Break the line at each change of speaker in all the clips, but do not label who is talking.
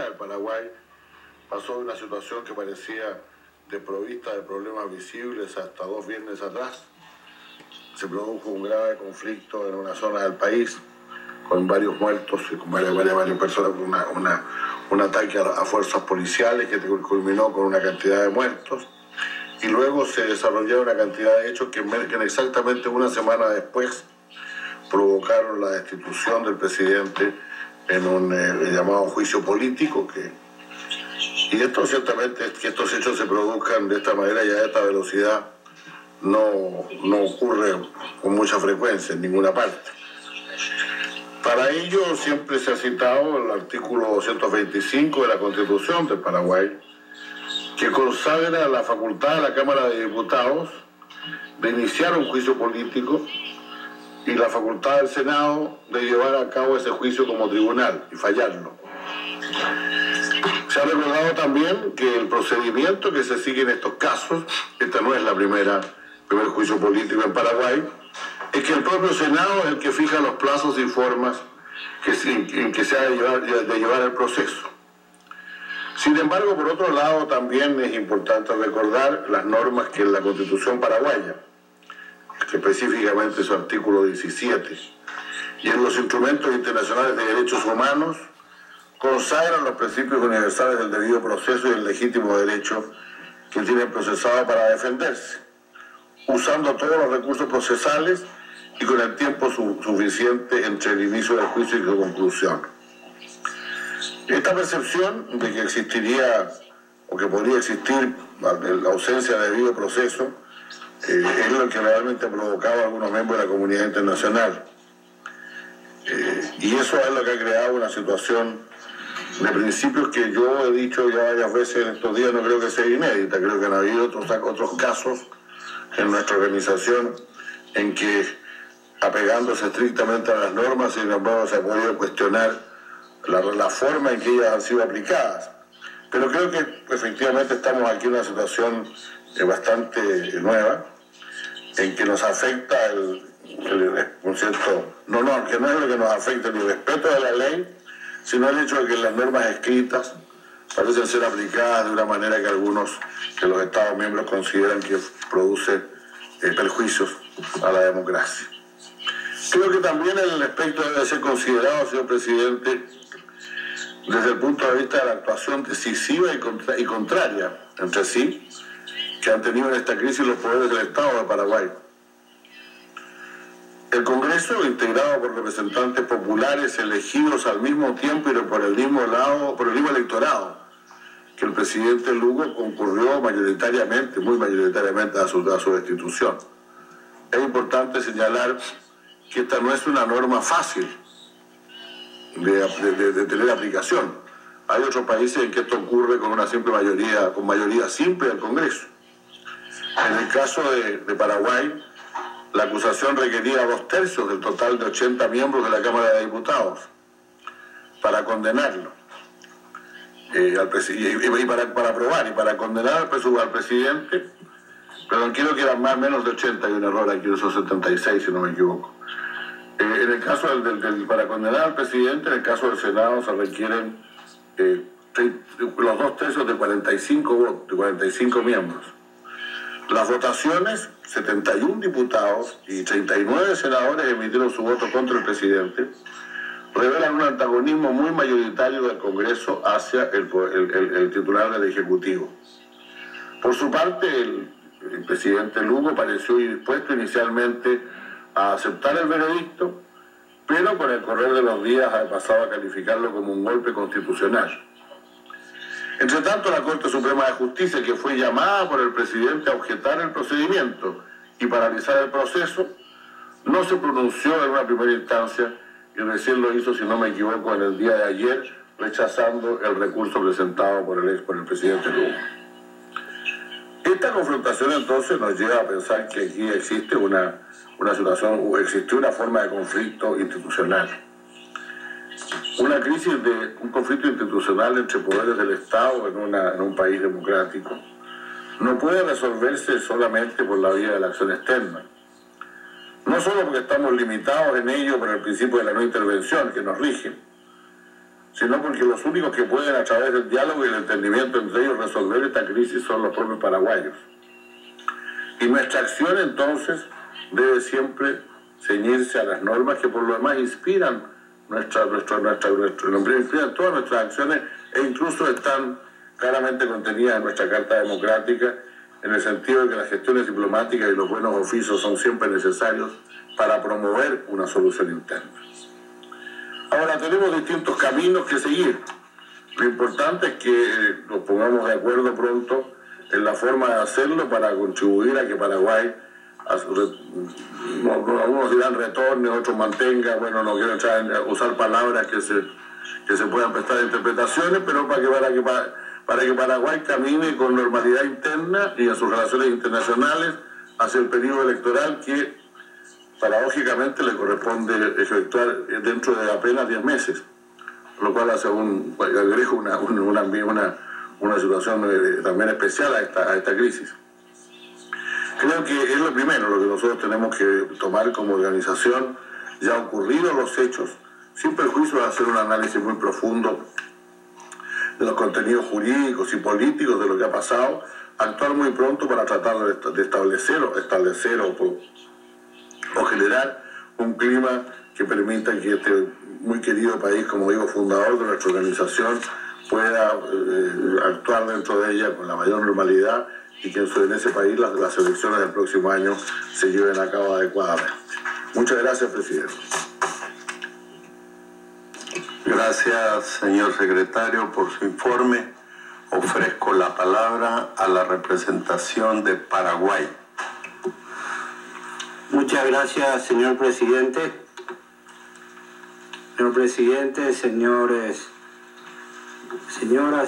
Constitucional. El Paraguay pasó de una situación que parecía desprovista de problemas visibles hasta 2 viernes atrás. Se produjo un grave conflicto en una zona del país, con varios muertos y con varias personas, un ataque a fuerzas policiales que culminó con una cantidad de muertos. Y luego se desarrollaron una cantidad de hechos que exactamente una semana después provocaron la destitución del presidente en un llamado juicio político. Y esto ciertamente, que estos hechos se produzcan de esta manera y a esta velocidad no ocurre con mucha frecuencia en ninguna parte. Para ello siempre se ha citado el artículo 225 de la Constitución del Paraguay, que consagra la facultad de la Cámara de Diputados de iniciar un juicio político y la facultad del Senado de llevar a cabo ese juicio como tribunal y fallarlo. Se ha recordado también que el procedimiento que se sigue en estos casos, esta no es el primer juicio político en Paraguay, es que el propio Senado es el que fija los plazos y formas en que se ha de llevar el proceso. Sin embargo, por otro lado, también es importante recordar las normas que en la Constitución paraguaya, específicamente su artículo 17, y en los instrumentos internacionales de derechos humanos, consagran los principios universales del debido proceso y el legítimo derecho que tiene el procesado para defenderse, usando todos los recursos procesales y con el tiempo suficiente entre el inicio del juicio y su conclusión. Esta percepción de que existiría o que podría existir la ausencia de debido proceso es lo que realmente ha provocado a algunos miembros de la comunidad internacional. Y eso es lo que ha creado una situación de principios que yo he dicho ya varias veces en estos días, no creo que sea inédita, creo que han habido otros casos en nuestra organización en que, apegándose estrictamente a las normas, sin embargo se ha podido cuestionar la forma en que ellas han sido aplicadas. Pero creo que efectivamente estamos aquí en una situación bastante nueva, en que nos afecta un cierto, que no es lo que nos afecta el respeto de la ley, sino el hecho de que las normas escritas parecen ser aplicadas de una manera que los Estados miembros consideran que produce perjuicios a la democracia. Creo que también el aspecto debe ser considerado, señor presidente, desde el punto de vista de la actuación decisiva y contraria entre sí que han tenido en esta crisis los poderes del Estado de Paraguay. El Congreso, integrado por representantes populares elegidos al mismo tiempo y por el mismo electorado que el presidente Lugo, concurrió muy mayoritariamente a su destitución. Es importante señalar que esta no es una norma fácil de tener aplicación. Hay otros países en que esto ocurre con mayoría simple del Congreso. En el caso de Paraguay, la acusación requería 2/3 del total de 80 miembros de la Cámara de Diputados para condenarlo, para aprobar y para condenar al presidente. Perdón, quiero que eran menos de 80, hay un error aquí, son 76 si no me equivoco. En el caso para condenar al presidente, en el caso del Senado se requieren los 2/3 de 45 miembros. Las votaciones, 71 diputados y 39 senadores emitieron su voto contra el presidente, revelan un antagonismo muy mayoritario del Congreso hacia el titular del Ejecutivo. Por su parte, el presidente Lugo pareció dispuesto inicialmente a aceptar el veredicto, pero con el correr de los días ha pasado a calificarlo como un golpe constitucional. Entre tanto, la Corte Suprema de Justicia, que fue llamada por el presidente a objetar el procedimiento y paralizar el proceso, no se pronunció en una primera instancia y recién lo hizo, si no me equivoco, en el día de ayer, rechazando el recurso presentado por el presidente Lugo. Esta confrontación entonces nos lleva a pensar que aquí existe una situación, o existió una forma de conflicto institucional. Una crisis un conflicto institucional entre poderes del Estado en un país democrático no puede resolverse solamente por la vía de la acción externa. No solo porque estamos limitados en ello por el principio de la no intervención que nos rige, sino porque los únicos que pueden a través del diálogo y el entendimiento entre ellos resolver esta crisis son los propios paraguayos. Y nuestra acción entonces debe siempre ceñirse a las normas que por lo demás inspiran inspiran todas nuestras acciones e incluso están claramente contenidas en nuestra Carta Democrática, en el sentido de que las gestiones diplomáticas y los buenos oficios son siempre necesarios para promover una solución interna. Ahora, tenemos distintos caminos que seguir. Lo importante es que nos pongamos de acuerdo pronto en la forma de hacerlo para contribuir a que Paraguay, algunos dirán retorne, otros mantenga, bueno, no quiero usar palabras que se puedan prestar interpretaciones, pero para que Paraguay camine con normalidad interna y en sus relaciones internacionales hacia el periodo electoral que paradójicamente le corresponde efectuar dentro de apenas 10 meses, lo cual hace una situación también especial a esta crisis. Creo que es lo primero lo que nosotros tenemos que tomar como organización, ya ocurridos los hechos, sin perjuicio de hacer un análisis muy profundo de los contenidos jurídicos y políticos de lo que ha pasado, actuar muy pronto para tratar de establecer o generar un clima que permita que este muy querido país, como digo, fundador de nuestra organización, pueda actuar dentro de ella con la mayor normalidad y que en ese país las elecciones del próximo año se lleven a cabo adecuadamente. Muchas gracias, presidente.
Gracias, señor secretario, por su informe. Ofrezco la palabra a la representación de Paraguay.
Muchas gracias, señor presidente. Señor presidente, señoras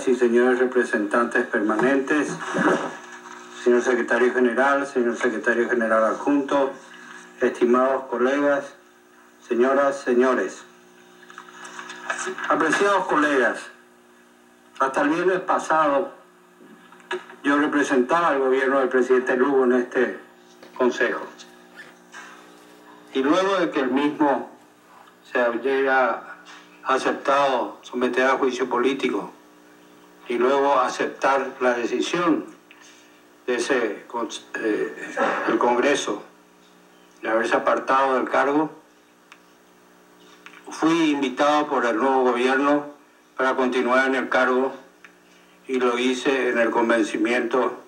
y señores representantes permanentes, señor secretario general adjunto, estimados colegas, señoras, señores. Apreciados colegas, hasta el viernes pasado yo representaba al gobierno del presidente Lugo en este consejo. Y luego de que el mismo se haya aceptado someter a juicio político y luego aceptar la decisión de el Congreso de haberse apartado del cargo, fui invitado por el nuevo gobierno para continuar en el cargo y lo hice en el convencimiento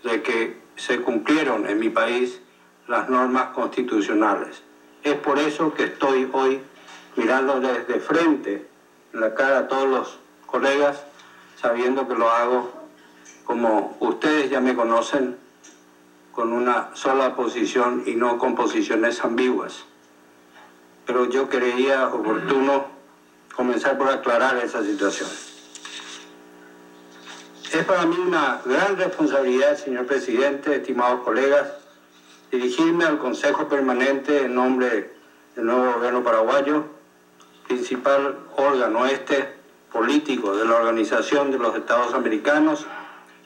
de que se cumplieron en mi país las normas constitucionales. Es por eso que estoy hoy mirándoles de frente en la cara a todos los colegas, sabiendo que lo hago como ustedes ya me conocen, con una sola posición y no con posiciones ambiguas. Pero yo creía oportuno comenzar por aclarar esa situación. Es para mí una gran responsabilidad, señor presidente, estimados colegas, dirigirme al Consejo Permanente en nombre del nuevo gobierno paraguayo, principal órgano político de la Organización de los Estados Americanos,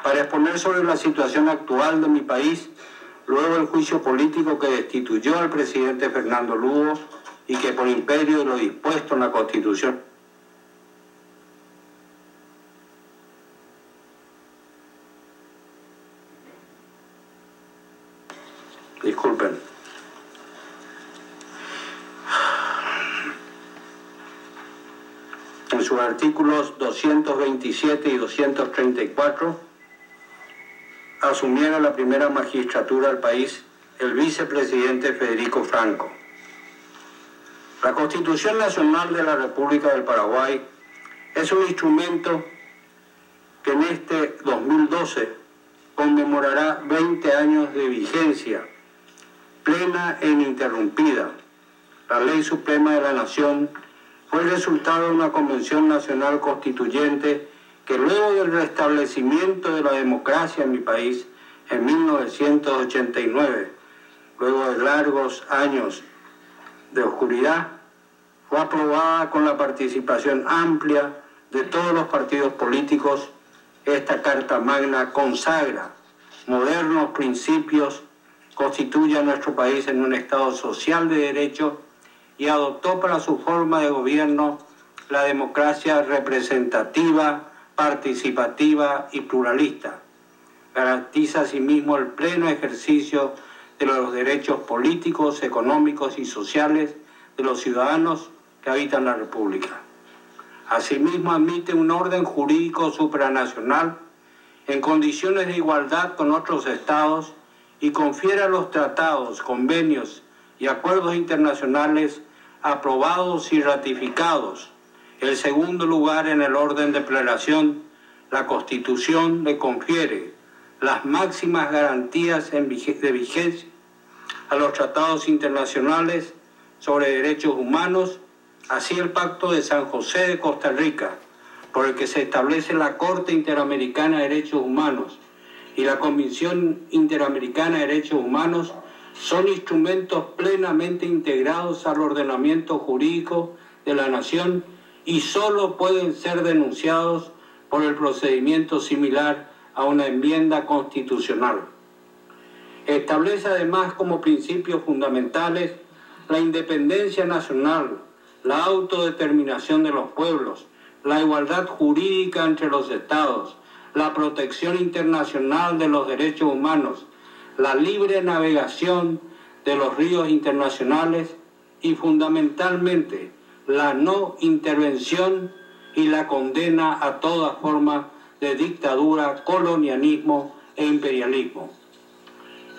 para exponer sobre la situación actual de mi país, luego del juicio político que destituyó al presidente Fernando Lugo y que por imperio de lo dispuesto en la Constitución disculpen. En sus artículos 227 y 234 asumiera la primera magistratura del país el vicepresidente Federico Franco. La Constitución Nacional de la República del Paraguay es un instrumento que en este 2012 conmemorará 20 años de vigencia plena e ininterrumpida. La Ley Suprema de la Nación fue el resultado de una Convención Nacional Constituyente que luego del restablecimiento de la democracia en mi país en 1989, luego de largos años de oscuridad, fue aprobada con la participación amplia de todos los partidos políticos. Esta Carta Magna consagra modernos principios, constituye a nuestro país en un Estado social de derecho y adoptó para su forma de gobierno la democracia representativa, participativa y pluralista. Garantiza asimismo el pleno ejercicio de los derechos políticos, económicos y sociales de los ciudadanos que habitan la República. Asimismo, admite un orden jurídico supranacional en condiciones de igualdad con otros estados y confiere a los tratados, convenios y acuerdos internacionales aprobados y ratificados el segundo lugar en el orden de plenación. La Constitución le confiere las máximas garantías de vigencia a los tratados internacionales sobre derechos humanos, así el Pacto de San José de Costa Rica, por el que se establece la Corte Interamericana de Derechos Humanos, y la Convención Interamericana de Derechos Humanos, son instrumentos plenamente integrados al ordenamiento jurídico de la nación y solo pueden ser denunciados por el procedimiento similar a una enmienda constitucional. Establece además como principios fundamentales la independencia nacional, la autodeterminación de los pueblos, la igualdad jurídica entre los estados, la protección internacional de los derechos humanos, la libre navegación de los ríos internacionales y fundamentalmente la no intervención y la condena a toda forma de dictadura, colonialismo e imperialismo.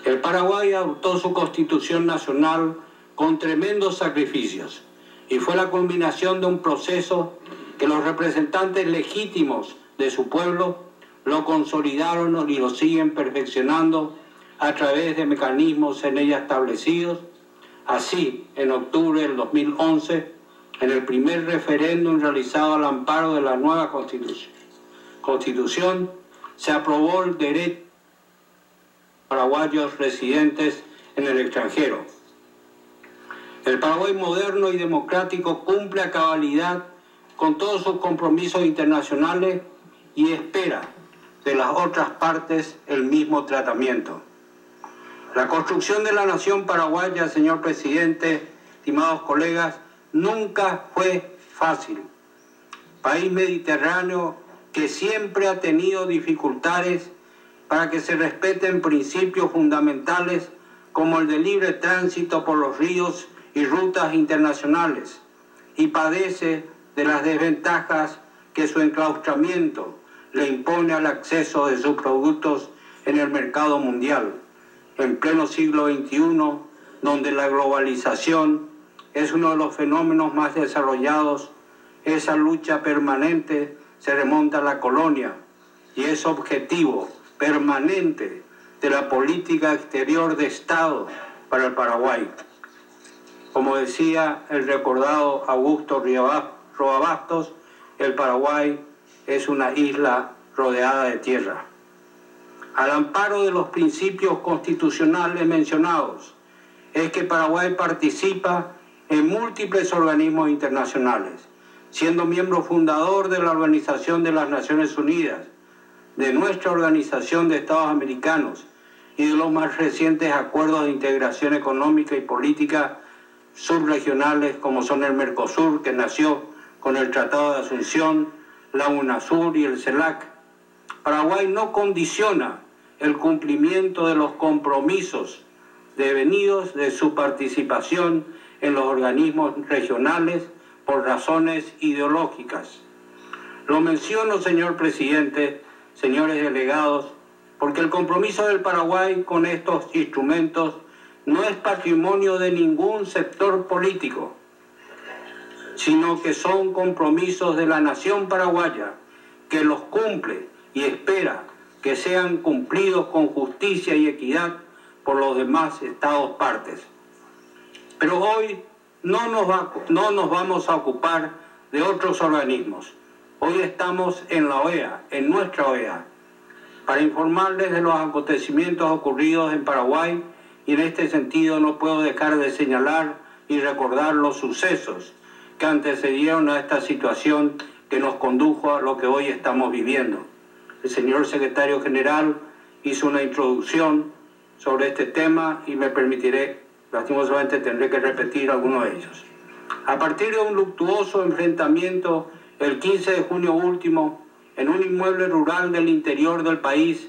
El Paraguay adoptó su Constitución Nacional con tremendos sacrificios y fue la culminación de un proceso que los representantes legítimos de su pueblo lo consolidaron y lo siguen perfeccionando a través de mecanismos en ella establecidos. Así, en octubre del 2011, en el primer referéndum realizado al amparo de la nueva Constitución, se aprobó el derecho a paraguayos residentes en el extranjero. El Paraguay moderno y democrático cumple a cabalidad con todos sus compromisos internacionales y espera de las otras partes el mismo tratamiento. La construcción de la nación paraguaya, señor presidente, estimados colegas, nunca fue fácil. País mediterráneo que siempre ha tenido dificultades para que se respeten principios fundamentales como el de libre tránsito por los ríos y rutas internacionales, y padece de las desventajas que su enclaustramiento le impone al acceso de sus productos en el mercado mundial, en pleno siglo XXI, donde la globalización es uno de los fenómenos más desarrollados. Esa lucha permanente se remonta a la colonia y es objetivo permanente de la política exterior de Estado para el Paraguay. Como decía el recordado Augusto Roabastos, el Paraguay es una isla rodeada de tierra. Al amparo de los principios constitucionales mencionados, es que Paraguay participa en múltiples organismos internacionales, siendo miembro fundador de la Organización de las Naciones Unidas, de nuestra Organización de Estados Americanos y de los más recientes acuerdos de integración económica y política subregionales como son el Mercosur, que nació con el Tratado de Asunción, la UNASUR y el CELAC. Paraguay no condiciona el cumplimiento de los compromisos devenidos de su participación en los organismos regionales por razones ideológicas. Lo menciono, señor presidente, señores delegados, porque el compromiso del Paraguay con estos instrumentos no es patrimonio de ningún sector político, sino que son compromisos de la nación paraguaya, que los cumple y espera que sean cumplidos con justicia y equidad por los demás estados partes. Pero hoy no nos vamos a ocupar de otros organismos. Hoy estamos en la OEA, en nuestra OEA, para informarles de los acontecimientos ocurridos en Paraguay, y en este sentido no puedo dejar de señalar y recordar los sucesos que antecedieron a esta situación que nos condujo a lo que hoy estamos viviendo. El señor secretario general hizo una introducción sobre este tema y me permitiré, lastimosamente tendré que repetir algunos de ellos. A partir de un luctuoso enfrentamiento el 15 de junio último, en un inmueble rural del interior del país,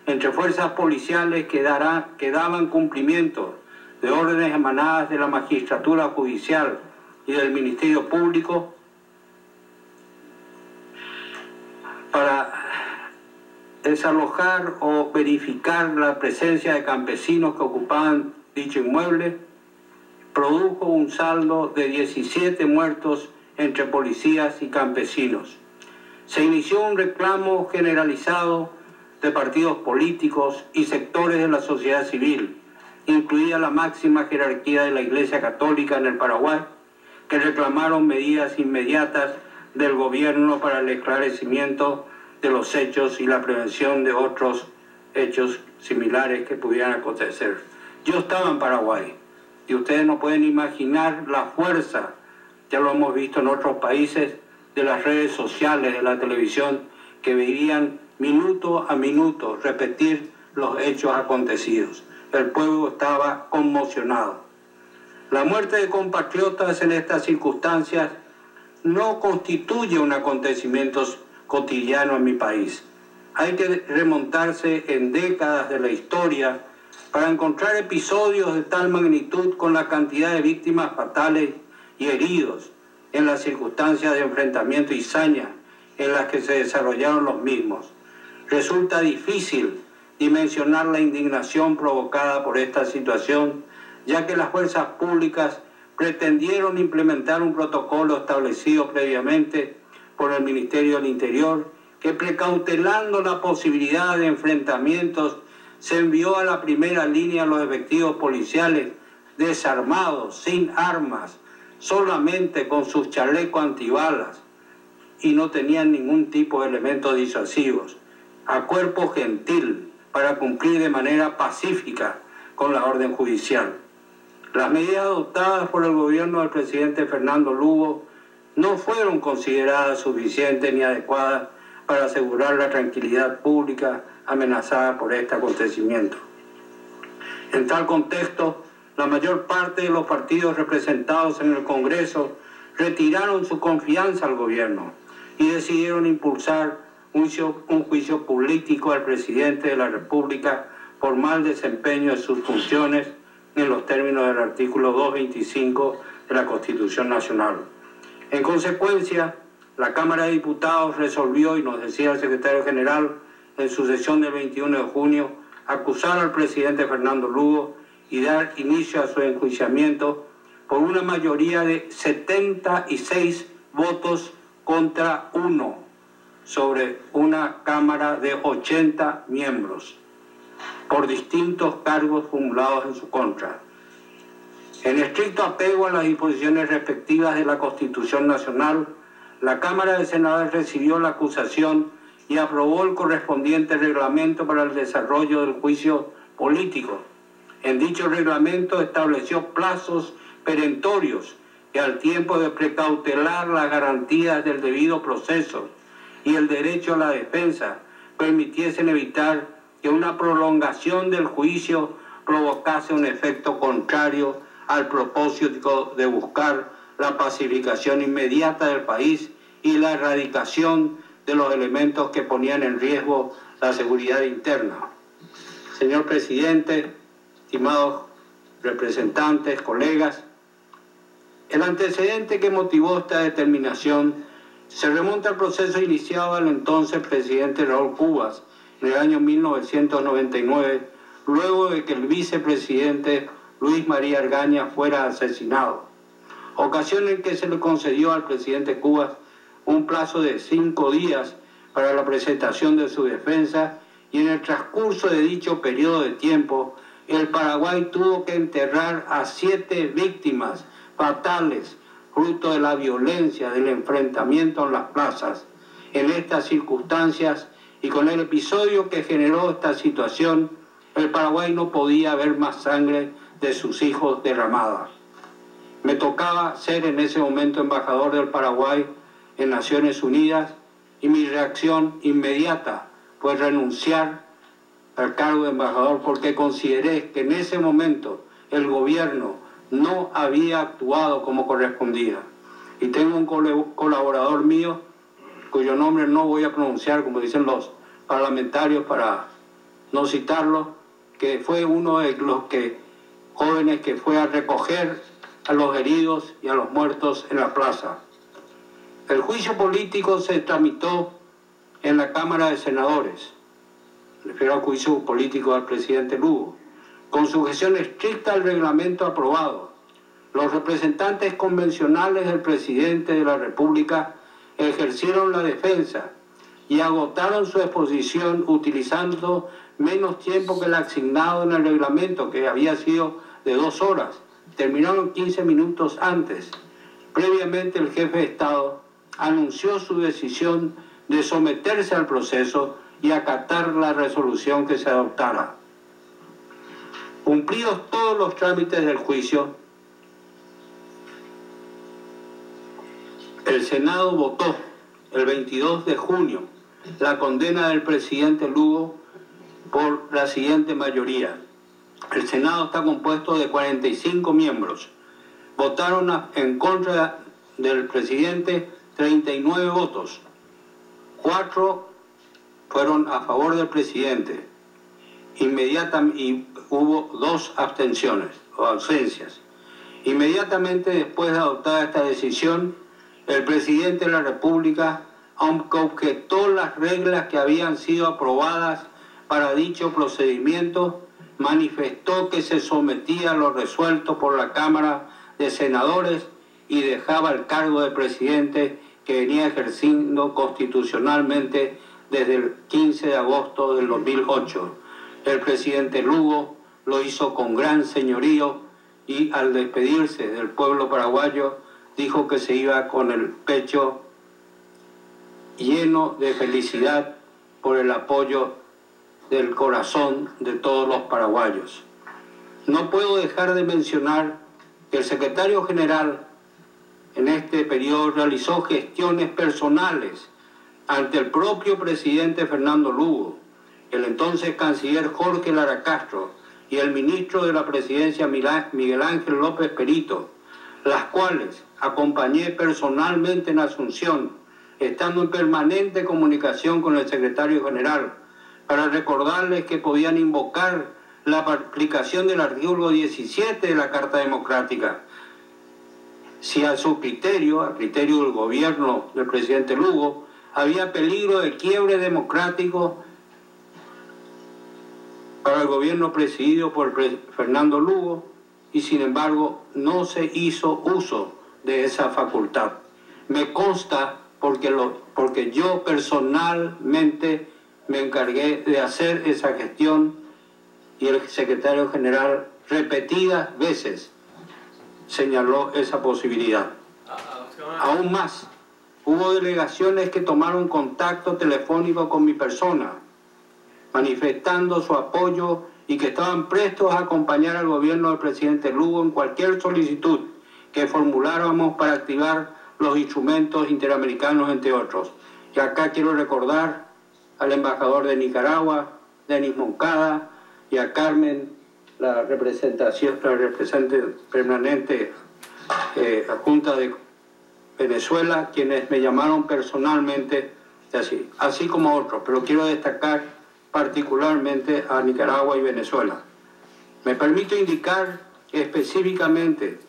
entre fuerzas policiales que daban cumplimiento de órdenes emanadas de la magistratura judicial y del Ministerio Público para desalojar o verificar la presencia de campesinos que ocupaban dicho inmueble, produjo un saldo de 17 muertos entre policías y campesinos. Se inició un reclamo generalizado de partidos políticos y sectores de la sociedad civil, incluida la máxima jerarquía de la Iglesia Católica en el Paraguay, que reclamaron medidas inmediatas del gobierno para el esclarecimiento de los hechos y la prevención de otros hechos similares que pudieran acontecer. Yo estaba en Paraguay y ustedes no pueden imaginar la fuerza, ya lo hemos visto en otros países, de las redes sociales, de la televisión, que veían minuto a minuto repetir los hechos acontecidos. El pueblo estaba conmocionado. La muerte de compatriotas en estas circunstancias no constituye un acontecimiento cotidiano en mi país. Hay que remontarse en décadas de la historia para encontrar episodios de tal magnitud con la cantidad de víctimas fatales y heridos en las circunstancias de enfrentamiento y saña en las que se desarrollaron los mismos. Resulta difícil dimensionar la indignación provocada por esta situación, ya que las fuerzas públicas pretendieron implementar un protocolo establecido previamente por el Ministerio del Interior, que precautelando la posibilidad de enfrentamientos, se envió a la primera línea a los efectivos policiales desarmados, sin armas, solamente con sus chalecos antibalas, y no tenían ningún tipo de elementos disuasivos, a cuerpo gentil, para cumplir de manera pacífica con la orden judicial. Las medidas adoptadas por el gobierno del presidente Fernando Lugo no fueron consideradas suficientes ni adecuadas para asegurar la tranquilidad pública amenazada por este acontecimiento. En tal contexto, la mayor parte de los partidos representados en el Congreso retiraron su confianza al gobierno y decidieron impulsar un juicio político al presidente de la República por mal desempeño de sus funciones en los términos del artículo 225 de la Constitución Nacional. En consecuencia, la Cámara de Diputados resolvió, y nos decía el secretario general en su sesión del 21 de junio, acusar al presidente Fernando Lugo y dar inicio a su enjuiciamiento por una mayoría de 76 votos contra 1 sobre una Cámara de 80 miembros por distintos cargos formulados en su contra. En estricto apego a las disposiciones respectivas de la Constitución Nacional, la Cámara de Senadores recibió la acusación y aprobó el correspondiente reglamento para el desarrollo del juicio político. En dicho reglamento estableció plazos perentorios que, al tiempo de precautelar las garantías del debido proceso y el derecho a la defensa, permitiesen evitar que una prolongación del juicio provocase un efecto contrario al propósito de buscar la pacificación inmediata del país y la erradicación de los elementos que ponían en riesgo la seguridad interna. Señor presidente, estimados representantes, colegas, el antecedente que motivó esta determinación se remonta al proceso iniciado al entonces presidente Raúl Cubas en el año 1999, luego de que el vicepresidente Luis María Argaña fuera asesinado, ocasión en que se le concedió al presidente Cubas un plazo de 5 días para la presentación de su defensa, y en el transcurso de dicho periodo de tiempo, el Paraguay tuvo que enterrar a 7 víctimas fatales, fruto de la violencia del enfrentamiento en las plazas. En estas circunstancias y con el episodio que generó esta situación, el Paraguay no podía ver más sangre de sus hijos derramada. Me tocaba ser en ese momento embajador del Paraguay en Naciones Unidas, y mi reacción inmediata fue renunciar al cargo de embajador, porque consideré que en ese momento el gobierno no había actuado como correspondía. Y tengo un colaborador mío, cuyo nombre no voy a pronunciar, como dicen los parlamentarios para no citarlo, que fue uno de los jóvenes que fue a recoger a los heridos y a los muertos en la plaza. El juicio político se tramitó en la Cámara de Senadores, me refiero al juicio político al presidente Lugo, con sujeción estricta al reglamento aprobado. Los representantes convencionales del presidente de la República ejercieron la defensa y agotaron su exposición utilizando menos tiempo que el asignado en el reglamento, que había sido de 2 horas. Terminaron 15 minutos antes. Previamente, el jefe de Estado anunció su decisión de someterse al proceso y acatar la resolución que se adoptara. Cumplidos todos los trámites del juicio, el Senado votó el 22 de junio la condena del presidente Lugo por la siguiente mayoría. El Senado está compuesto de 45 miembros. Votaron en contra del presidente 39 votos. 4 fueron a favor del presidente. Y hubo 2 abstenciones o ausencias. Inmediatamente después de adoptar esta decisión, el presidente de la República, aunque objetó las reglas que habían sido aprobadas para dicho procedimiento, manifestó que se sometía a lo resuelto por la Cámara de Senadores y dejaba el cargo de presidente que venía ejerciendo constitucionalmente desde el 15 de agosto del 2008. El presidente Lugo lo hizo con gran señorío y al despedirse del pueblo paraguayo dijo que se iba con el pecho lleno de felicidad por el apoyo del corazón de todos los paraguayos. No puedo dejar de mencionar que el secretario general en este periodo realizó gestiones personales ante el propio presidente Fernando Lugo, el entonces canciller Jorge Lara Castro y el ministro de la Presidencia Miguel Ángel López Perito, las cuales acompañé personalmente en Asunción, estando en permanente comunicación con el secretario general, para recordarles que podían invocar la aplicación del artículo 17 de la Carta Democrática. Si a su criterio, al criterio del gobierno del presidente Lugo, había peligro de quiebre democrático para el gobierno presidido por Fernando Lugo, y sin embargo no se hizo uso de esa facultad. Me consta porque yo personalmente me encargué de hacer esa gestión y el secretario general repetidas veces señaló esa posibilidad. Aún más, hubo delegaciones que tomaron contacto telefónico con mi persona, manifestando su apoyo y que estaban prestos a acompañar al gobierno del presidente Lugo en cualquier solicitud que formuláramos para activar los instrumentos interamericanos, entre otros. Y acá quiero recordar al embajador de Nicaragua, Denis Moncada, y a Carmen, la representante permanente adjunta de Venezuela, quienes me llamaron personalmente, así como otros, pero quiero destacar particularmente a Nicaragua y Venezuela. Me permito indicar específicamente,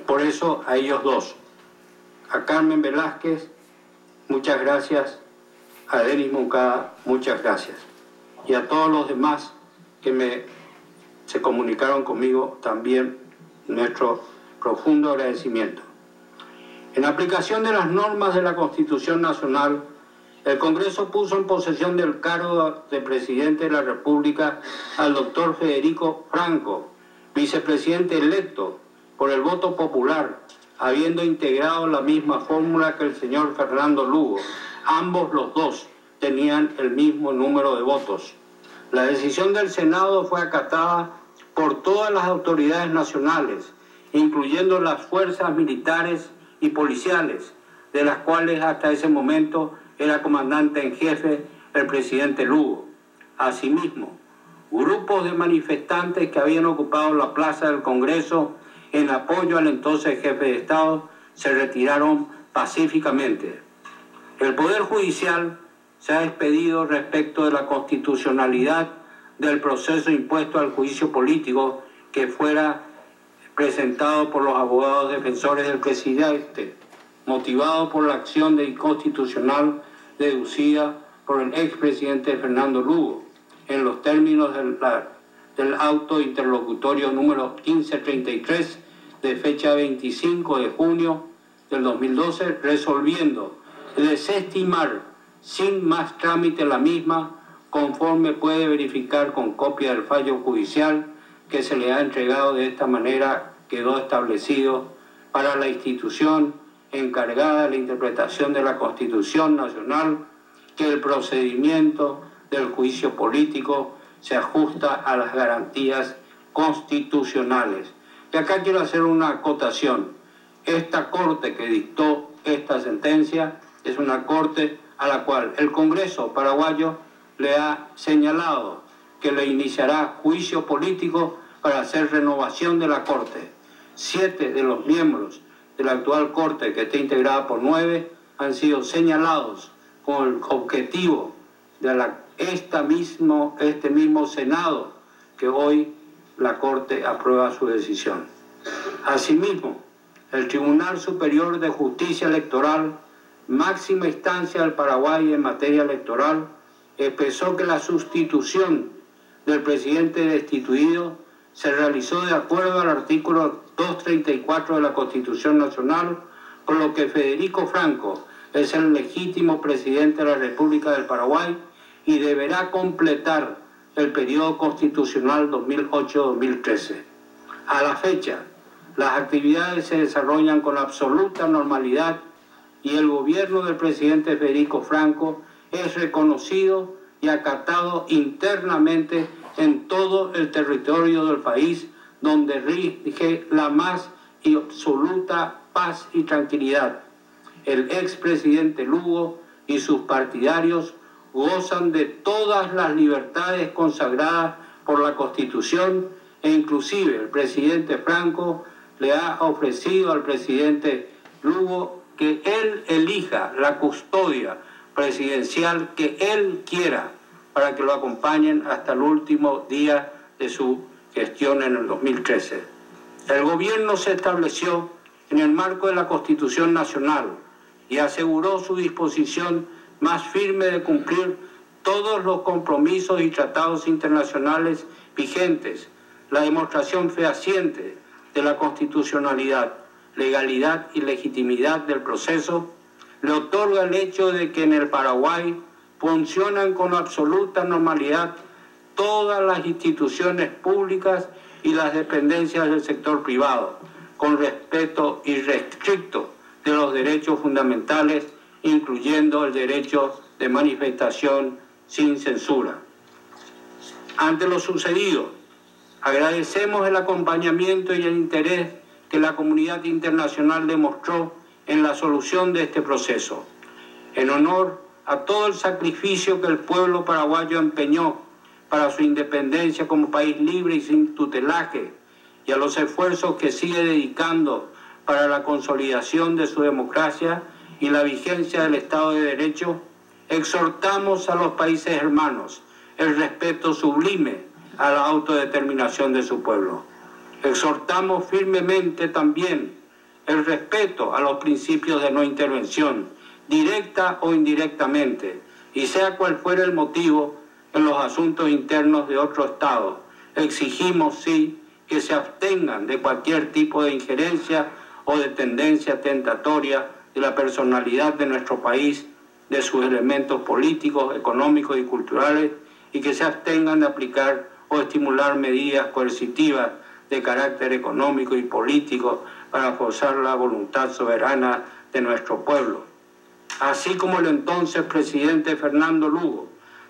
por eso, a ellos dos. A Carmen Velázquez, muchas gracias. A Denis Moncada, muchas gracias. Y a todos los demás que se comunicaron conmigo, también nuestro profundo agradecimiento. En aplicación de las normas de la Constitución Nacional, el Congreso puso en posesión del cargo de presidente de la República al doctor Federico Franco, vicepresidente electo por el voto popular, habiendo integrado la misma fórmula que el señor Fernando Lugo. Ambos los dos tenían el mismo número de votos. La decisión del Senado fue acatada por todas las autoridades nacionales, incluyendo las fuerzas militares y policiales, de las cuales hasta ese momento era comandante en jefe el presidente Lugo. Asimismo, grupos de manifestantes que habían ocupado la plaza del Congreso en apoyo al entonces jefe de Estado se retiraron pacíficamente. El Poder Judicial se ha expedido respecto de la constitucionalidad del proceso impuesto al juicio político que fuera presentado por los abogados defensores del presidente, motivado por la acción de inconstitucional deducida por el expresidente Fernando Lugo, en los términos del auto interlocutorio número 1533 de fecha 25 de junio del 2012, resolviendo desestimar sin más trámite la misma, conforme puede verificar con copia del fallo judicial que se le ha entregado. De esta manera quedó establecido para la institución encargada de la interpretación de la Constitución Nacional que el procedimiento del juicio político se ajusta a las garantías constitucionales. Y acá quiero hacer una acotación. Esta Corte que dictó esta sentencia es una Corte a la cual el Congreso paraguayo le ha señalado que le iniciará juicio político para hacer renovación de la Corte. 7 de los miembros de la actual Corte, que está integrada por 9, han sido señalados con el objetivo de este mismo Senado, que hoy la Corte aprueba su decisión. Asimismo, el Tribunal Superior de Justicia Electoral, máxima instancia del Paraguay en materia electoral, expresó que la sustitución del presidente destituido se realizó de acuerdo al artículo 234 de la Constitución Nacional, por lo que Federico Franco es el legítimo presidente de la República del Paraguay y deberá completar el periodo constitucional 2008-2013. A la fecha, las actividades se desarrollan con absoluta normalidad y el gobierno del presidente Federico Franco es reconocido y acatado internamente en todo el territorio del país, donde rige la más absoluta paz y tranquilidad. El expresidente Lugo y sus partidarios gozan de todas las libertades consagradas por la Constitución e inclusive el presidente Franco le ha ofrecido al presidente Lugo que él elija la custodia presidencial que él quiera para que lo acompañen hasta el último día de su gestión en el 2013. El gobierno se estableció en el marco de la Constitución Nacional y aseguró su disposición más firme de cumplir todos los compromisos y tratados internacionales vigentes, la demostración fehaciente de la constitucionalidad, legalidad y legitimidad del proceso, le otorga el hecho de que en el Paraguay funcionan con absoluta normalidad todas las instituciones públicas y las dependencias del sector privado, con respeto irrestricto de los derechos fundamentales, incluyendo el derecho de manifestación sin censura. Ante lo sucedido, agradecemos el acompañamiento y el interés que la comunidad internacional demostró en la solución de este proceso. En honor a todo el sacrificio que el pueblo paraguayo empeñó para su independencia como país libre y sin tutelaje, y a los esfuerzos que sigue dedicando para la consolidación de su democracia y la vigencia del Estado de Derecho, exhortamos a los países hermanos el respeto sublime a la autodeterminación de su pueblo. Exhortamos firmemente también el respeto a los principios de no intervención, directa o indirectamente, y sea cual fuera el motivo en los asuntos internos de otro Estado. Exigimos, sí, que se abstengan de cualquier tipo de injerencia o de tendencia tentatoria de la personalidad de nuestro país, de sus elementos políticos, económicos y culturales, y que se abstengan de aplicar o estimular medidas coercitivas de carácter económico y político para forzar la voluntad soberana de nuestro pueblo. Así como el entonces presidente Fernando Lugo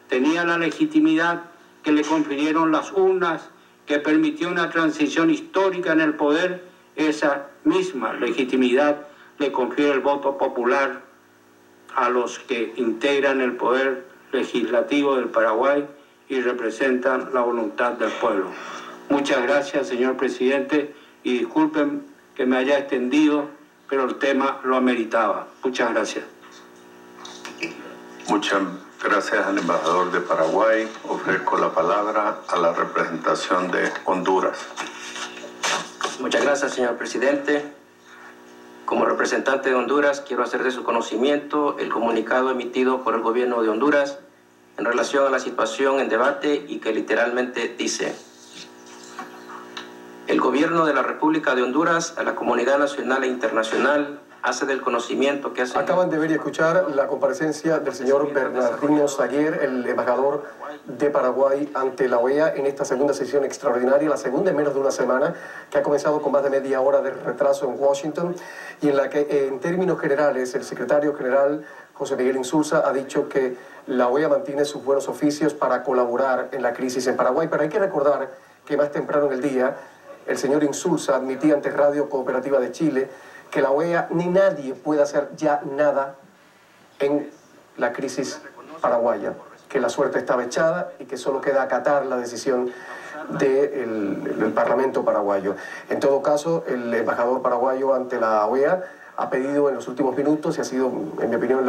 tenía la legitimidad que le confirieron las urnas, que permitió una transición histórica en el poder, esa misma legitimidad le confiere el voto popular a los que integran el poder legislativo del Paraguay y representan la voluntad del pueblo. Muchas gracias, señor presidente, y disculpen que me haya extendido, pero el tema lo ameritaba. Muchas gracias.
Muchas gracias al embajador de Paraguay. Ofrezco la palabra a la representación de Honduras.
Muchas gracias, señor presidente. Como representante de Honduras, quiero hacer de su conocimiento el comunicado emitido por el gobierno de Honduras en relación a la situación en debate y que literalmente dice: el gobierno de la República de Honduras a la comunidad nacional e internacional hace del conocimiento que hace...
Acaban de ver y escuchar la comparecencia del señor Bernardino Saguier, el embajador de Paraguay ante la OEA en esta segunda sesión extraordinaria, la segunda en menos de una semana, que ha comenzado con más de media hora de retraso en Washington, y en la que en términos generales el secretario general José Miguel Insulza ha dicho que la OEA mantiene sus buenos oficios para colaborar en la crisis en Paraguay. Pero hay que recordar que más temprano en el día el señor Insulza admitía ante Radio Cooperativa de Chile que la OEA ni nadie puede hacer ya nada en la crisis paraguaya, que la suerte estaba echada y que solo queda acatar la decisión del Parlamento paraguayo. En todo caso, el embajador paraguayo ante la OEA ha pedido en los últimos minutos, y ha sido, en mi opinión,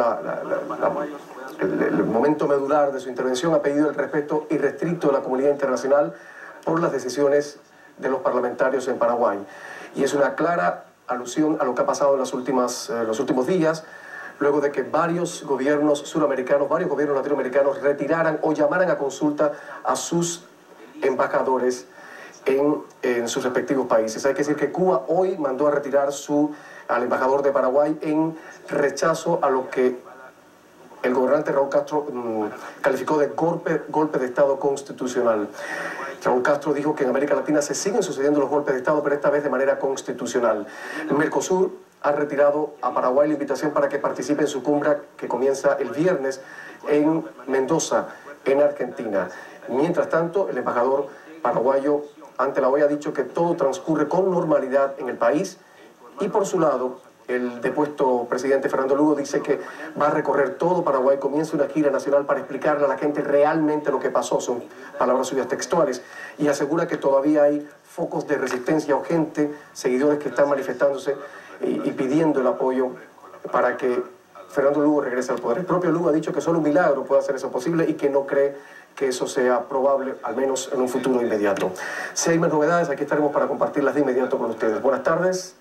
el momento medular de su intervención, ha pedido el respeto irrestricto de la comunidad internacional por las decisiones de los parlamentarios en Paraguay. Y es una clara alusión a lo que ha pasado en los últimos días, luego de que varios gobiernos suramericanos, varios gobiernos latinoamericanos retiraran o llamaran a consulta a sus embajadores en sus respectivos países. Hay que decir que Cuba hoy mandó a retirar al embajador de Paraguay en rechazo a lo que el gobernante Raúl Castro calificó de golpe de Estado constitucional. Raúl Castro dijo que en América Latina se siguen sucediendo los golpes de Estado, pero esta vez de manera constitucional. Mercosur ha retirado a Paraguay la invitación para que participe en su cumbre que comienza el viernes en Mendoza, en Argentina. Mientras tanto, el embajador paraguayo ante la OEA ha dicho que todo transcurre con normalidad en el país, y por su lado, el depuesto presidente Fernando Lugo dice que va a recorrer todo Paraguay, comienza una gira nacional para explicarle a la gente realmente lo que pasó, son palabras suyas textuales, y asegura que todavía hay focos de resistencia o gente, seguidores que están manifestándose y pidiendo el apoyo para que Fernando Lugo regrese al poder. El propio Lugo ha dicho que solo un milagro puede hacer eso posible y que no cree que eso sea probable, al menos en un futuro inmediato. Si hay más novedades, aquí estaremos para compartirlas de inmediato con ustedes. Buenas tardes.